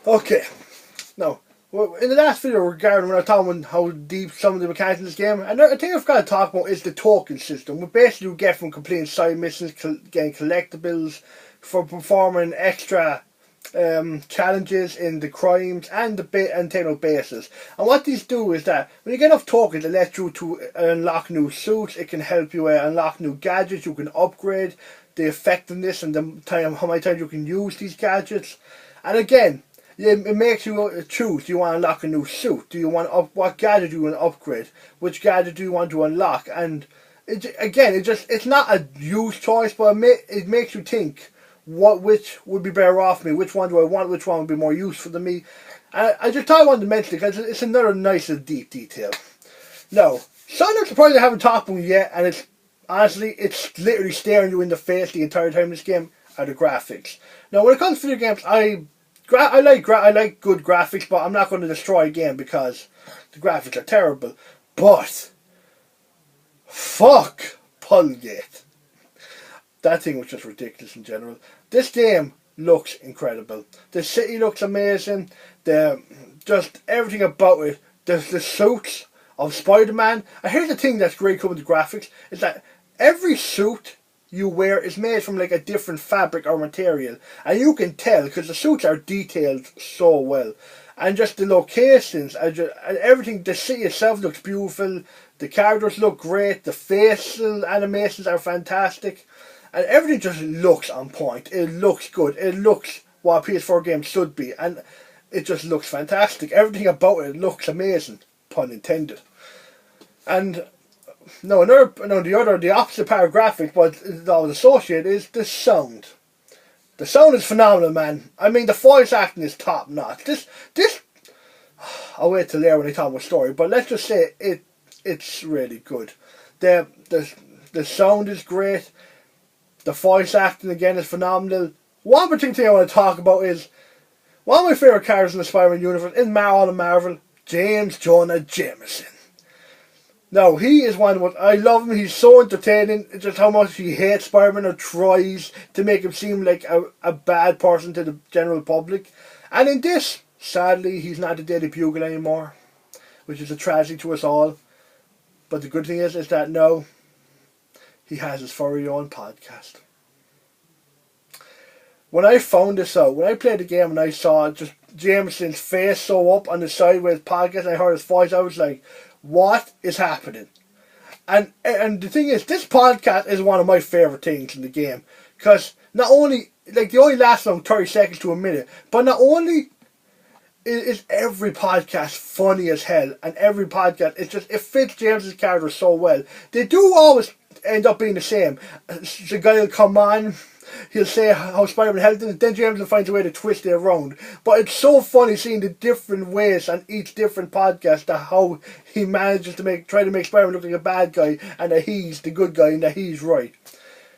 Okay, now, well, in the last video regarding when I was talking about how deep some of the mechanics in this game, another thing I've got to talk about is the token system. What basically you get from completing side missions, getting collectibles, for performing extra challenges in the crimes and and taking out bases. And what these do is that when you get enough tokens, it lets you to unlock new suits. It can help you unlock new gadgets. You can upgrade the effectiveness and the time how many times you can use these gadgets. And again, it makes you choose. Do you want to unlock a new suit? Do you want what gadget do you want to upgrade? Which gadget do you want to unlock? And it's not a huge choice, but it makes you think which would be better off me. Which one do I want? Which one would be more useful to me? I just thought I wanted to mention it because it's another nice and deep detail. Now, something I'm surprised I haven't talked about yet, and it's literally staring you in the face the entire time in this game, are the graphics. Now, when it comes to video games, I like good graphics, but I'm not going to destroy a game because the graphics are terrible. But fuck Pullgate. That thing was just ridiculous in general. This game looks incredible. The city looks amazing. Just everything about it. The suits of Spider-Man. And here's the thing that's great coming to graphics, is that every suit you wear is made from like a different fabric or material, and you can tell because the suits are detailed so well, and just the locations and everything. The city itself looks beautiful, the characters look great, the facial animations are fantastic, and everything just looks on point. It looks good, it looks what a PS4 game should be, and it just looks fantastic. Everything about it looks amazing, pun intended. And the opposite part of graphics, but it's always associated, is the sound. The sound is phenomenal, man. I mean, the voice acting is top notch. This, I'll wait till later when I talk about story, but let's just say it's really good. The sound is great. The voice acting again is phenomenal. One particular thing I want to talk about is one of my favourite characters in the Spider-Man universe is Marvel, James Jonah Jameson. Now, he is one of I love him. He's so entertaining. It's just how much he hates Spider-Man or tries to make him seem like a bad person to the general public. And in this, sadly, he's not the Daily Bugle anymore, which is a tragedy to us all. But the good thing is that now he has his very own podcast. When I found this out, when I played the game and I saw just Jameson's face so up on the side with his podcast and I heard his voice, I was like, what is happening? And the thing is, this podcast is one of my favourite things in the game, because not only, like, they only last around 30 seconds to a minute, but not only is every podcast funny as hell, and every podcast, it fits James's character so well. They do always end up being the same. The guy will come on, he'll say how Spider-Man helped him, and then James will find a way to twist it around. But it's so funny seeing the different ways on each different podcast that how he manages to try to make Spider-Man look like a bad guy, and that he's the good guy and that he's right.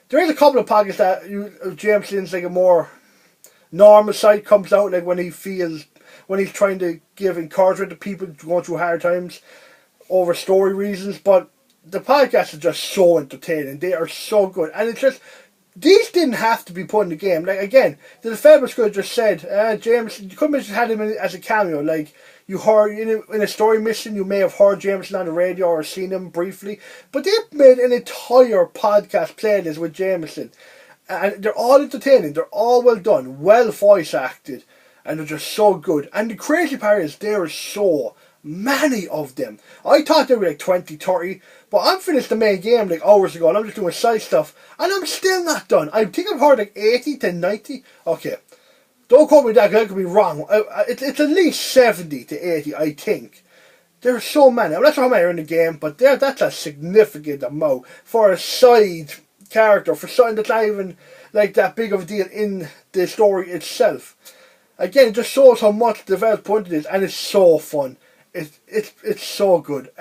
There is a couple of podcasts that Jameson's like a more normal side comes out, like when he's trying to give encouragement to people going through hard times over story reasons. But the podcasts are just so entertaining. They are so good, and it's just, these didn't have to be put in the game. Like, again, the developers could have just said, James, you could have just had him as a cameo. Like, you heard in a story mission, you may have heard Jameson on the radio or seen him briefly, but they made an entire podcast playlist with Jameson, and they're all entertaining. They're all well done, well voice acted, and they're just so good. And the crazy part is there are so many of them. I thought there were like 20, 30, but I'm finished the main game like hours ago and I'm just doing side stuff and I'm still not done. I think I've heard like 80 to 90. Okay, don't quote me that because I could be wrong. It's at least 70 to 80, I think. There are so many. I'm not sure how many are in the game, but that's a significant amount for a side character, for something that's not even like that big of a deal in the story itself. Again, it just shows how much the developers put into this, and it's so fun. It's so good.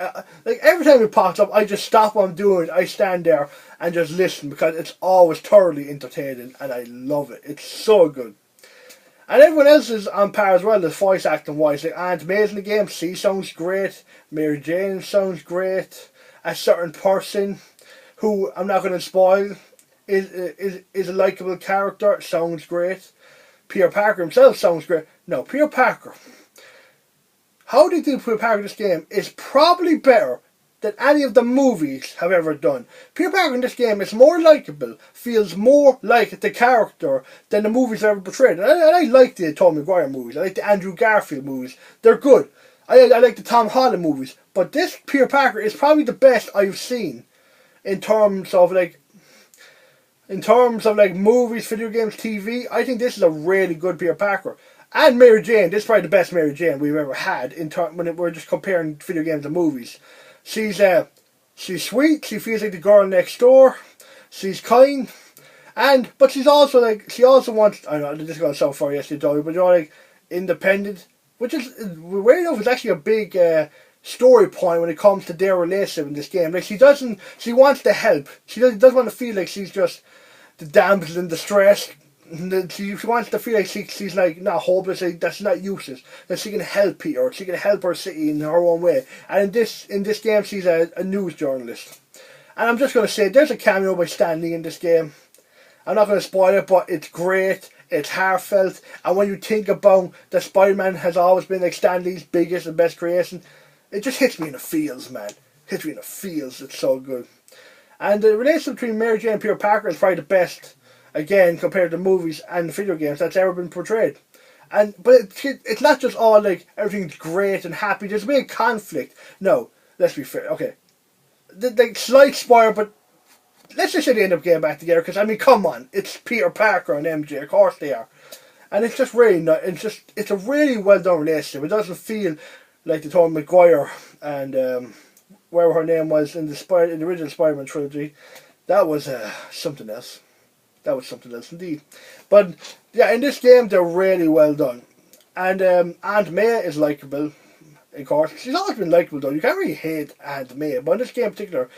Like, every time it pops up, I just stop what I'm doing. I stand there and just listen because it's always thoroughly entertaining, and I love it. It's so good. And everyone else is on par as well, the voice acting wise. Like, Aunt May's in the game, she sounds great. Mary Jane sounds great. A certain person who I'm not going to spoil is a likeable character, sounds great. Peter Parker himself sounds great. No, Peter Parker. How they do Peter Parker in this game is probably better than any of the movies have ever done. Peter Parker in this game is more likeable, feels more like the character than the movies have ever portrayed. And I like the Tobey Maguire movies. I like the Andrew Garfield movies. They're good. I like the Tom Holland movies. But this Peter Parker is probably the best I've seen in terms of like movies, video games, TV. I think this is a really good Peter Parker. And Mary Jane, this is probably the best Mary Jane we've ever had when we're just comparing video games and movies. She's sweet, she feels like the girl next door, she's kind, but she also wants, I know this is gonna sound far yesterday, but like independent, which is weird enough is actually a big story point when it comes to their relationship in this game. Like she wants to help. She doesn't want to feel like she's just the damsel in distress. She wants to feel like she's like not hopeless, like that's not useless. That she can help Peter, she can help her city in her own way. And in this game, she's a news journalist. And I'm just gonna say, there's a cameo by Stan Lee in this game. I'm not gonna spoil it, but it's great. It's heartfelt, and when you think about that Spider-Man has always been like Stan Lee's biggest and best creation, it just hits me in the feels, man. Hits me in the feels. It's so good. And the relationship between Mary Jane and Peter Parker is probably the best, again, compared to movies and video games that's ever been portrayed. But it's not just all like everything's great and happy. There's a big conflict. No, let's be fair. Okay, the slight spoiler, but let's just say they end up getting back together. Because I mean, come on, it's Peter Parker and MJ. Of course they are. And it's just really not. It's a really well done relationship. It doesn't feel like the Tobey Maguire and whatever her name was in the original Spider-Man trilogy. That was something else. That was something else indeed. But yeah, in this game they're really well done. And Aunt May is likeable, of course. She's always been likeable though. You can't really hate Aunt May. But in this game in particular,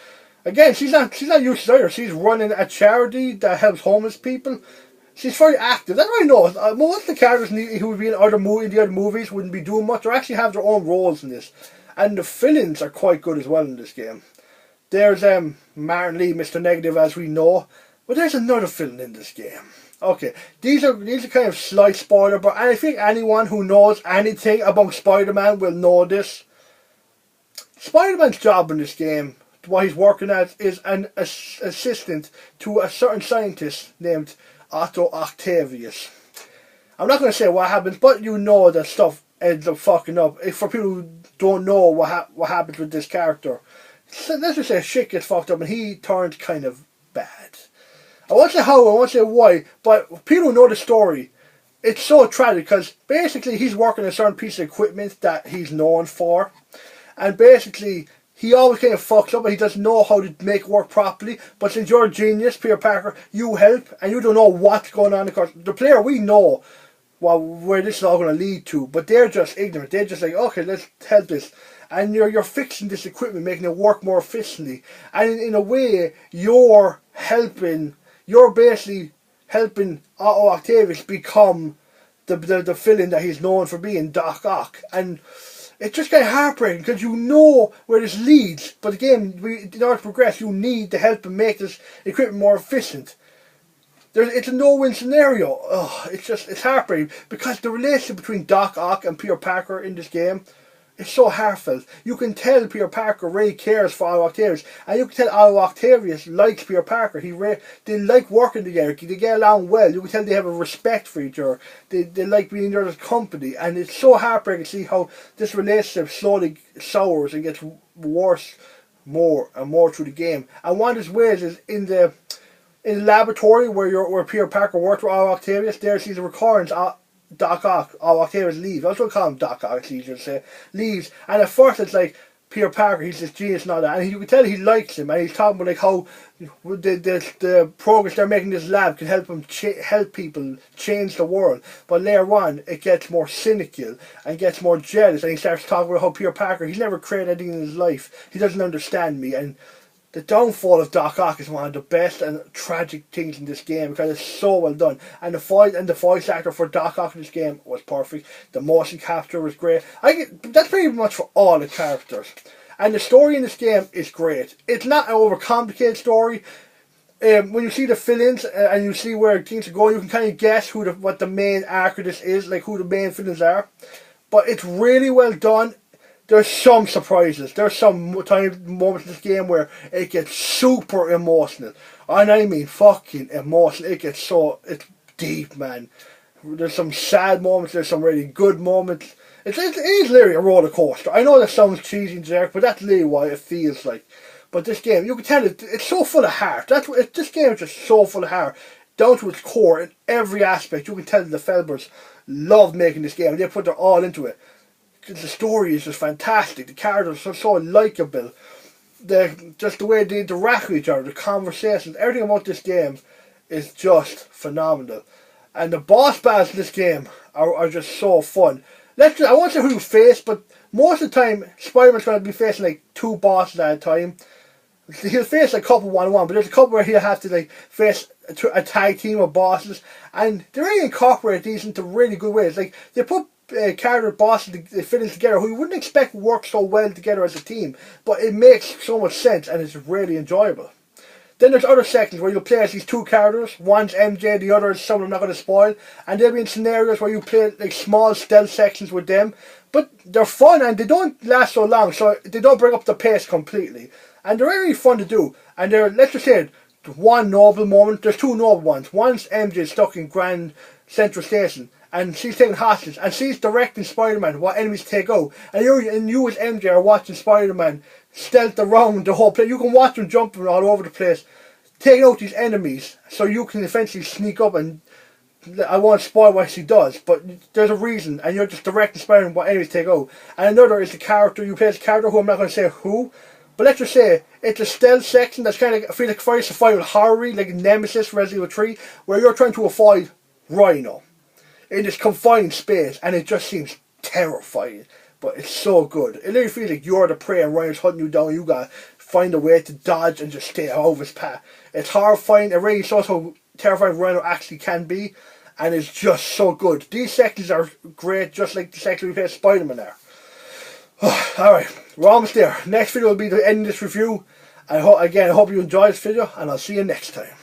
again, she's not useless either. She's running a charity that helps homeless people. She's very active. That's what I know. Most of the characters who would be in the other movies wouldn't be doing much, or actually have their own roles in this. And the villains are quite good as well in this game. There's Martin Lee, Mr. Negative, as we know. But there's another villain in this game. Okay, these are kind of slight spoiler, but I think anyone who knows anything about Spider-Man will know this. Spider-Man's job in this game, what he's working at, is an assistant to a certain scientist named Otto Octavius. I'm not going to say what happens, but you know that stuff ends up fucking up. For people who don't know what happens with this character, so let's just say shit gets fucked up and he turns kind of bad. I won't say how, I won't say why, but people who know the story, it's so tragic because basically he's working a certain piece of equipment that he's known for, and basically he always kind of fucks up and he doesn't know how to make it work properly. But since you're a genius, Peter Parker, you help and you don't know what's going on. Of course, the player, we know where this is all going to lead to, but they're just ignorant. They're just like, okay, let's help this. And you're fixing this equipment, making it work more efficiently. And in a way, you're basically helping Otto Octavius become the villain that he's known for being, Doc Ock. And it's just kind of heartbreaking because you know where this leads, but again, in order to progress, you need to help him make this equipment more efficient. It's a no-win scenario. It's heartbreaking because the relationship between Doc Ock and Peter Parker in this game is so heartfelt. You can tell Peter Parker really cares for Otto Octavius, and you can tell Otto Octavius likes Peter Parker. They like working together. They get along well. You can tell they have a respect for each other. They like being in each other's company, and it's so heartbreaking to see how this relationship slowly sours and gets worse more and more through the game. And one of his ways is in the laboratory where Peter Parker worked with Otto Octavius. There sees the recordings. Doc Ock, or Octavius leaves. I was going to call him Doc Ock, it's easier to say. Leaves, and at first it's like Peter Parker, he's this genius and all that, and you can tell he likes him, and he's talking about like how the progress they're making in this lab can help him help people change the world. But later on, it gets more cynical and gets more jealous, and he starts talking about how Peter Parker, he's never created anything in his life. He doesn't understand me, and the downfall of Doc Ock is one of the best and tragic things in this game because it's so well done. And the voice actor for Doc Ock in this game was perfect. The motion capture was great. That's pretty much for all the characters. And the story in this game is great. It's not an overcomplicated story. when you see the fill-ins and you see where things are going, you can kind of guess what the main arc of this is, like who the main fill-ins are. But it's really well done. There's some surprises. There's some moments in this game where it gets super emotional. And I mean fucking emotional. It's deep, man. There's some sad moments, there's some really good moments. It is literally a roller coaster. I know that sounds cheesy and generic, but that's literally what it feels like. But this game, you can tell it's so full of heart. This game is just so full of heart, down to its core in every aspect. You can tell the developers love making this game. They put their all into it. The story is just fantastic. The characters are so likeable. Just the way they interact with each other, the conversations, everything about this game is just phenomenal. And the boss battles in this game are just so fun. I won't say who you face, but most of the time, Spider-Man's going to be facing like 2 bosses at a time. He'll face a couple 1-on-1, but there's a couple where he'll have to like face a tag team of bosses, and they really incorporate these into really good ways. Like they put character bosses they fit in together who you wouldn't expect work so well together as a team, but it makes so much sense and it's really enjoyable. Then there's other sections where you'll play as these 2 characters. One's MJ, the other is someone I'm not going to spoil. And they'll be in scenarios where you play like small stealth sections with them. But they're fun and they don't last so long, so they don't bring up the pace completely. And they're really fun to do. And let's just say, one noble moment. There's 2 noble ones. One's MJ stuck in Grand Central Station, and she's taking hostage, and she's directing Spider-Man what enemies take out. And you as MJ are watching Spider-Man stealth around the whole place. You can watch him jumping all over the place, taking out these enemies, so you can eventually sneak up. And I won't spoil what she does, but there's a reason, and you're just directing Spider-Man what enemies take out. And another is the character, you play as a character who I'm not going to say who, but let's just say it's a stealth section that's kind of, I feel like very survival horror, like Nemesis, Resident Evil 3, where you're trying to avoid Rhino in this confined space, and it just seems terrifying. But it's so good. It literally feels like you're the prey and Ryan's hunting you down. You gotta find a way to dodge and just stay out of his path. It's horrifying. It really shows how terrifying Rhino actually can be. And it's just so good. These sections are great, just like the section we play Spider-Man are. Alright, we're almost there. Next video will be the end of this review. I hope you enjoyed this video, and I'll see you next time.